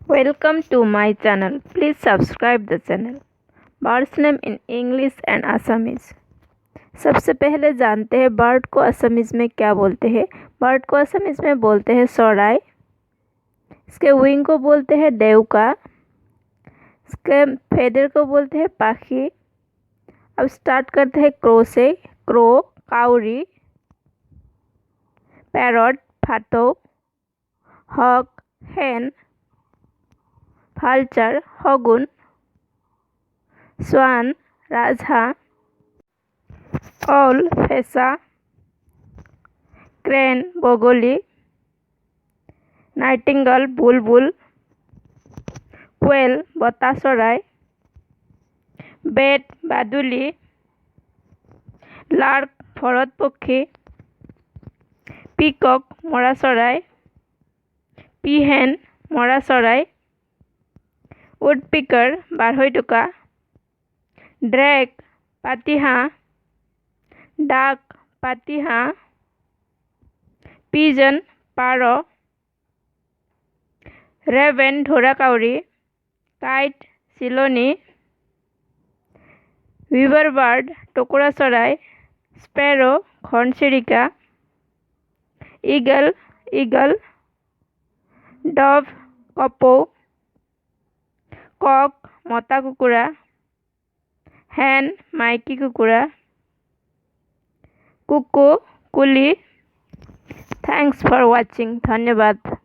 Welcome to my channel. Please subscribe the channel. Bird's name in English and Assamese. सबसे पहले जानते हैं bird को असमीज़ में क्या बोलते हैं। बर्ड को असमीज़ में बोलते हैं सौराय। इसके विंग को बोलते हैं देवका। इसके फेदर को बोलते हैं पाखी। अब स्टार्ट करते हैं क्रो से। क्रो काउरी, पैरट फाटो, हक hen, vulture হগুন, swan রাজহাঁস, owl ফেসা, crane বগলি, nightingale বুলবুল, quail বতা চৰাই, bat বাদুলি, lark ভরত পক্ষী, peacock মরা চৰাই, peahen মৰা চৰাই, woodpecker বাঢ়ৈটোকা, drake পাতিহাঁহ, duck পাতিহাঁহ, pigeon পাৰ, raven ঢোঁৰাকাউৰী, kite চিলনী, weaver bird টুকুৰা চৰাই, sparrow ঘনচিৰিকা, eagle dove কপৌ, cock মতা কুকুৰা, hen মাইকী কুকুৰা, কুকু কুলি। Thanks for watching. ধন্যবাদ।